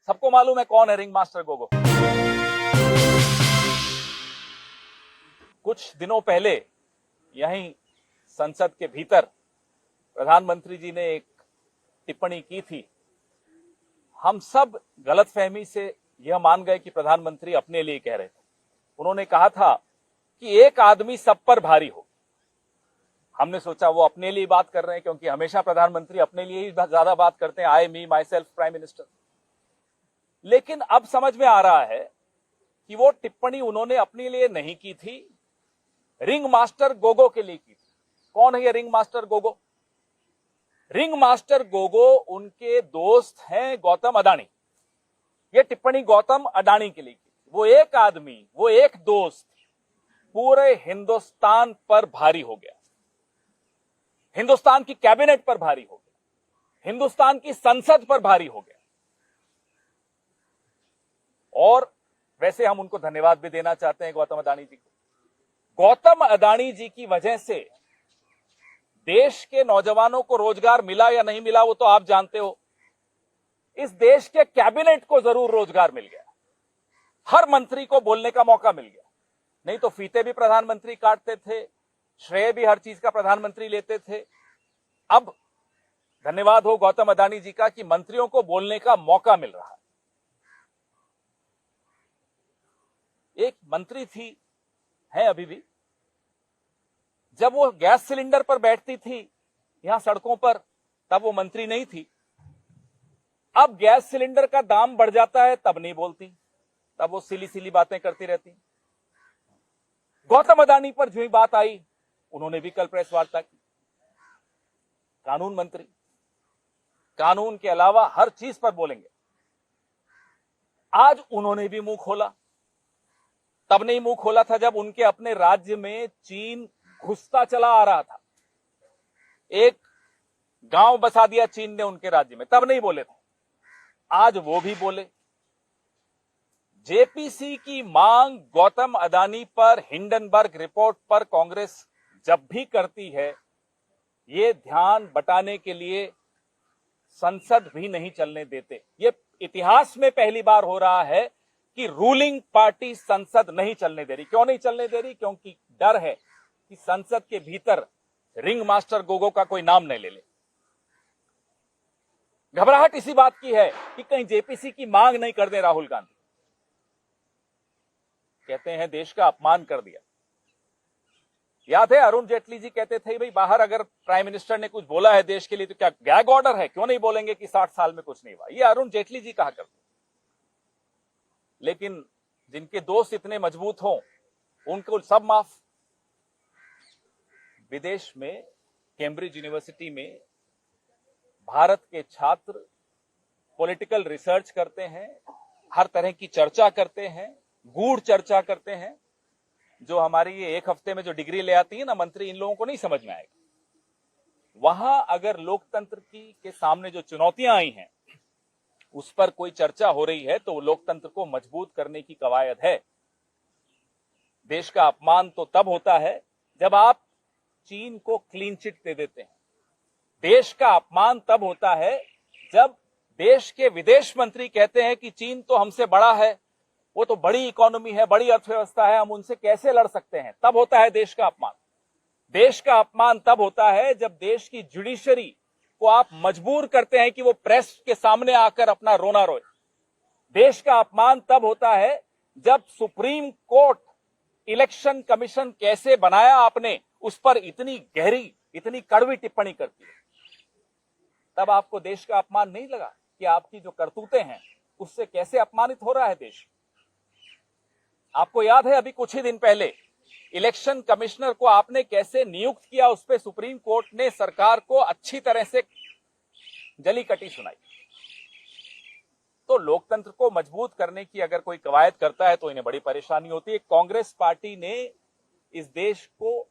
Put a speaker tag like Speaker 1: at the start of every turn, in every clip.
Speaker 1: सबको मालूम है कौन है रिंग मास्टर गोगो। कुछ दिनों पहले यहीं संसद के भीतर प्रधानमंत्री जी ने एक टिप्पणी की थी। हम सब गलतफहमी से यह मान गए कि प्रधानमंत्री अपने लिए कह रहे थे। उन्होंने कहा था कि एक आदमी सब पर भारी हो। हमने सोचा वो अपने लिए बात कर रहे हैं, क्योंकि हमेशा प्रधानमंत्री अपने लिए ही ज्यादा बात करते हैं, आई मी माई सेल्फ प्राइम मिनिस्टर। लेकिन अब समझ में आ रहा है कि वो टिप्पणी उन्होंने अपने लिए नहीं की थी, रिंग मास्टर गोगो के लिए की थी। कौन है ये ring master Gogo? Ring master Gogo उनके दोस्त हैं गौतम अडानी। ये टिप्पणी गौतम अडानी के लिए की थी। वो एक आदमी, वो एक दोस्त पूरे हिंदुस्तान पर भारी हो गया, हिंदुस्तान की कैबिनेट पर भारी हो गया, हिंदुस्तान की संसद पर भारी हो गया। और वैसे हम उनको धन्यवाद भी देना चाहते हैं गौतम अडानी जी को। गौतम अडानी जी की वजह से देश के नौजवानों को रोजगार मिला या नहीं मिला वो तो आप जानते हो। इस देश के कैबिनेट को जरूर रोजगार मिल गया, हर मंत्री को बोलने का मौका मिल गया। नहीं तो फीते भी प्रधानमंत्री काटते थे, श्रेय भी हर चीज का प्रधानमंत्री लेते थे। अब धन्यवाद हो गौतम अडानी जी का कि मंत्रियों को बोलने का मौका मिल रहा है। एक मंत्री थी, है अभी भी, जब वो गैस सिलेंडर पर बैठती थी यहां सड़कों पर, तब वो मंत्री नहीं थी। अब गैस सिलेंडर का दाम बढ़ जाता है तब नहीं बोलती, तब वो सिली सिली बातें करती रहती। गौतम अडानी पर जो ही बात आई उन्होंने भी कल प्रेस वार्ता की। कानून मंत्री, कानून के अलावा हर चीज पर बोलेंगे। आज उन्होंने भी मुंह खोला। तब नहीं मुंह खोला था जब उनके अपने राज्य में चीन घुसता चला आ रहा था। एक गांव बसा दिया चीन ने उनके राज्य में, तब नहीं बोले थे। आज वो भी बोले। जेपीसी की मांग गौतम अडानी पर, हिंडनबर्ग रिपोर्ट पर कांग्रेस जब भी करती है, ये ध्यान बटाने के लिए संसद भी नहीं चलने देते। ये इतिहास में पहली बार हो रहा है कि रूलिंग पार्टी संसद नहीं चलने दे रही। क्यों नहीं चलने दे रही? क्योंकि डर है कि संसद के भीतर रिंग मास्टर गोगो का कोई नाम नहीं ले ले। घबराहट इसी बात की है कि कहीं जेपीसी की मांग नहीं कर दे राहुल गांधी। कहते हैं देश का अपमान कर दिया। याद है अरुण जेटली जी कहते थे भाई बाहर अगर प्राइम मिनिस्टर ने कुछ बोला है देश के लिए तो क्या गैग ऑर्डर है, क्यों नहीं बोलेंगे कि 60 साल में कुछ नहीं हुआ। ये अरुण जेटली जी कहा करते। लेकिन जिनके दोस्त इतने मजबूत हों उनको सब माफ। विदेश में कैम्ब्रिज यूनिवर्सिटी में भारत के छात्र पॉलिटिकल रिसर्च करते हैं, हर तरह की चर्चा करते हैं, गूढ़ चर्चा करते हैं। जो हमारी ये एक हफ्ते में जो डिग्री ले आती है ना मंत्री, इन लोगों को नहीं समझ में आएगा। वहां अगर लोकतंत्र के सामने जो चुनौतियां आई हैं उस पर कोई चर्चा हो रही है तो वो लोकतंत्र को मजबूत करने की कवायद है। देश का अपमान तो तब होता है जब आप चीन को क्लीन चिट दे देते हैं। देश का अपमान तब होता है जब देश के विदेश मंत्री कहते हैं कि चीन तो हमसे बड़ा है, वो तो बड़ी इकोनॉमी है, बड़ी अर्थव्यवस्था है, हम उनसे कैसे लड़ सकते हैं। तब होता है देश का अपमान। देश का अपमान तब होता है जब देश की जुडिशरी को आप मजबूर करते हैं कि वो प्रेस के सामने आकर अपना रोना रोए। देश का अपमान तब होता है जब सुप्रीम कोर्ट इलेक्शन कमीशन कैसे बनाया आपने उस पर इतनी गहरी, इतनी कड़वी टिप्पणी करती है। तब आपको देश का अपमान नहीं लगा कि आपकी जो करतूतें हैं उससे कैसे अपमानित हो रहा है देश। आपको याद है अभी कुछ ही दिन पहले इलेक्शन कमिश्नर को आपने कैसे नियुक्त किया, उस पर सुप्रीम कोर्ट ने सरकार को अच्छी तरह से जली कटी सुनाई। तो लोकतंत्र को मजबूत करने की अगर कोई कवायद करता है तो इन्हें बड़ी परेशानी होती है। कांग्रेस पार्टी ने इस देश को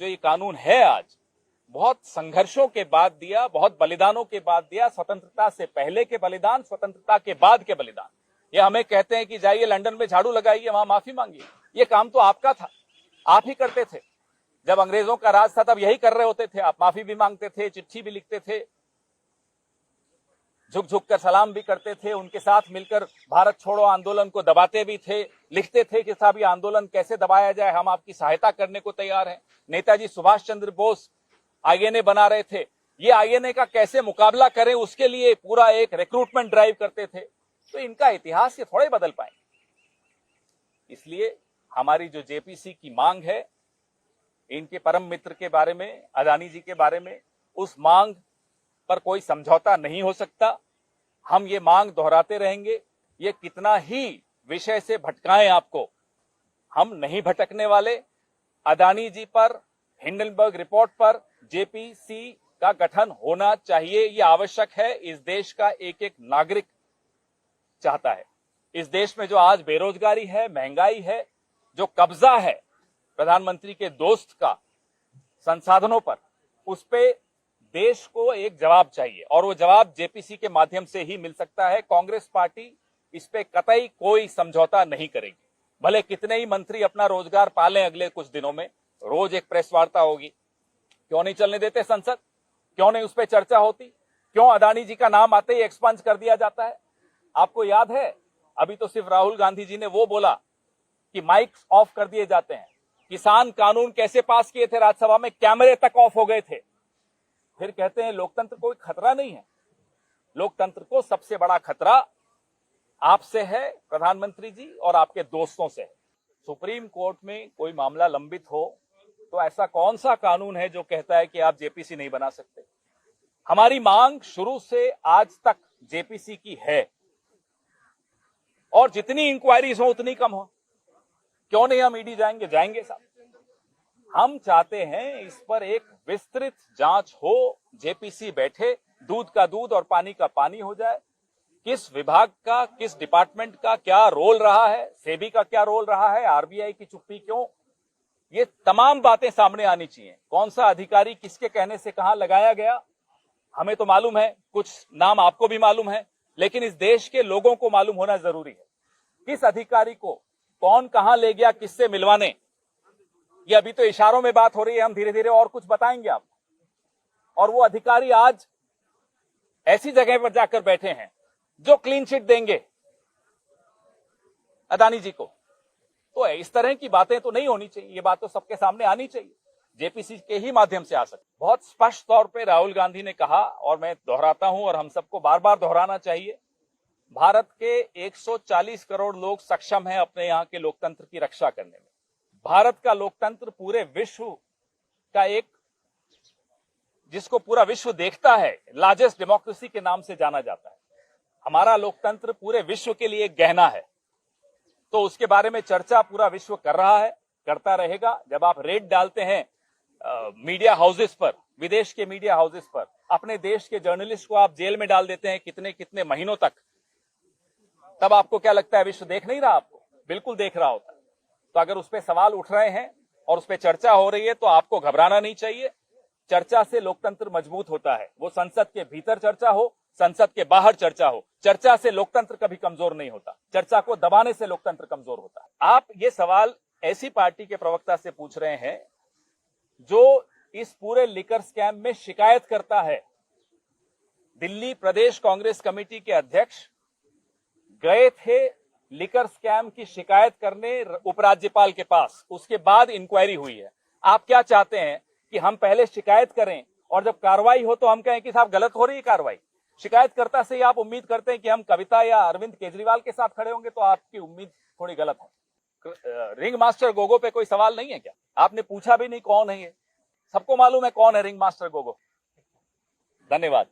Speaker 1: जो ये कानून है आज बहुत संघर्षों के बाद दिया, बहुत बलिदानों के बाद दिया। स्वतंत्रता से पहले के बलिदान, स्वतंत्रता के बाद के बलिदान। ये हमें कहते हैं कि जाइए लंदन में झाड़ू लगाइए, वहां माफी मांगिए। ये काम तो आपका था, आप ही करते थे। जब अंग्रेजों का राज था तब यही कर रहे होते थे आप, माफी भी मांगते थे, चिट्ठी भी लिखते थे। झुक झुक कर सलाम भी करते थे, उनके साथ मिलकर भारत छोड़ो आंदोलन को दबाते भी थे, लिखते थे कि साहब ये आंदोलन कैसे दबाया जाए, हम आपकी सहायता करने को तैयार हैं। नेताजी सुभाष चंद्र बोस आईएनए बना रहे थे, ये आईएनए का कैसे मुकाबला करें उसके लिए पूरा एक रिक्रूटमेंट ड्राइव करते थे। तो इनका इतिहास ये थोड़े बदल पाए। इसलिए हमारी जो जेपीसी की मांग है, इनके परम मित्र के बारे में, अदानी जी के बारे में, उस मांग पर कोई समझौता नहीं हो सकता। हम ये मांग दोहराते रहेंगे। ये कितना ही विषय से भटकाएं आपको, हम नहीं भटकने वाले। अदानी जी पर, हिंडनबर्ग रिपोर्ट पर जेपीसी का गठन होना चाहिए, ये आवश्यक है। इस देश का एक एक नागरिक चाहता है। इस देश में जो आज बेरोजगारी है, महंगाई है, जो कब्जा है प्रधानमंत्री के दोस्त का संसाधनों पर, उस पे देश को एक जवाब चाहिए और वो जवाब जेपीसी के माध्यम से ही मिल सकता है। कांग्रेस पार्टी इस पे कतई कोई समझौता नहीं करेगी। भले कितने ही मंत्री अपना रोजगार पालें अगले कुछ दिनों में, रोज एक प्रेस वार्ता होगी। क्यों नहीं चलने देते संसद? क्यों नहीं उस पर चर्चा होती? क्यों अदानी जी का नाम आते ही एक्सपंज कर दिया जाता है? आपको याद है, अभी तो सिर्फ राहुल गांधी जी ने वो बोला कि माइक ऑफ कर दिए जाते हैं। किसान कानून कैसे पास किए थे राज्यसभा में, कैमरे तक ऑफ हो गए थे। फिर कहते हैं लोकतंत्र कोई खतरा नहीं है। लोकतंत्र को सबसे बड़ा खतरा आपसे है प्रधानमंत्री जी, और आपके दोस्तों से है। सुप्रीम कोर्ट में कोई मामला लंबित हो तो ऐसा कौन सा कानून है जो कहता है कि आप जेपीसी नहीं बना सकते? हमारी मांग शुरू से आज तक जेपीसी की है, और जितनी इंक्वायरीज हो उतनी कम हो। क्यों नहीं हम ईडी जाएंगे? जाएंगे साहब। हम चाहते हैं इस पर एक विस्तृत जांच हो, जेपीसी बैठे, दूध का दूध और पानी का पानी हो जाए। किस विभाग का, किस डिपार्टमेंट का क्या रोल रहा है, सेबी का क्या रोल रहा है, आरबीआई की चुप्पी क्यों, ये तमाम बातें सामने आनी चाहिए। कौन सा अधिकारी किसके कहने से कहां लगाया गया, हमें तो मालूम है, कुछ नाम आपको भी मालूम है, लेकिन इस देश के लोगों को मालूम होना जरूरी है। किस अधिकारी को कौन कहां ले गया, किससे मिलवाने, ये अभी तो इशारों में बात हो रही है, हम धीरे धीरे और कुछ बताएंगे आपको। और वो अधिकारी आज ऐसी जगह पर जाकर बैठे हैं जो क्लीन चिट देंगे अदानी जी को। तो इस तरह की बातें तो नहीं होनी चाहिए, ये बात तो सबके सामने आनी चाहिए, जेपीसी के ही माध्यम से आ सकती। बहुत स्पष्ट तौर पे राहुल गांधी ने कहा, और मैं दोहराता हूं और हम सबको बार बार दोहराना चाहिए, भारत के 140 करोड़ लोग सक्षम हैं अपने यहां के लोकतंत्र की रक्षा करने में। भारत का लोकतंत्र पूरे विश्व का एक, जिसको पूरा विश्व देखता है, लार्जेस्ट डेमोक्रेसी के नाम से जाना जाता है। हमारा लोकतंत्र पूरे विश्व के लिए एक गहना है, तो उसके बारे में चर्चा पूरा विश्व कर रहा है, करता रहेगा। जब आप रेड डालते हैं मीडिया हाउसेस पर, विदेश के मीडिया हाउसेस पर, अपने देश के जर्नलिस्ट को आप जेल में डाल देते हैं कितने कितने महीनों तक, तब आपको क्या लगता है विश्व देख नहीं रहा? आपको बिल्कुल देख रहा होता है। तो अगर उस पर सवाल उठ रहे हैं और उस पर चर्चा हो रही है तो आपको घबराना नहीं चाहिए। चर्चा से लोकतंत्र मजबूत होता है, वो संसद के भीतर चर्चा हो, संसद के बाहर चर्चा हो। चर्चा से लोकतंत्र कभी कमजोर नहीं होता, चर्चा को दबाने से लोकतंत्र कमजोर होता है। आप ये सवाल ऐसी पार्टी के प्रवक्ता से पूछ रहे हैं जो इस पूरे लिकर स्कैम में शिकायत करता है। दिल्ली प्रदेश कांग्रेस कमेटी के अध्यक्ष गए थे लिकर स्कैम की शिकायत करने उपराज्यपाल के पास, उसके बाद इंक्वायरी हुई है। आप क्या चाहते हैं कि हम पहले शिकायत करें और जब कार्रवाई हो तो हम कहें कि साहब गलत हो रही है कार्रवाई? शिकायतकर्ता से ही आप उम्मीद करते हैं कि हम कविता या अरविंद केजरीवाल के साथ खड़े होंगे, तो आपकी उम्मीद थोड़ी गलत है। रिंग मास्टर गोगो पे कोई सवाल नहीं है क्या? आपने पूछा भी नहीं कौन है ये, सबको मालूम है कौन है रिंग मास्टर गोगो। धन्यवाद।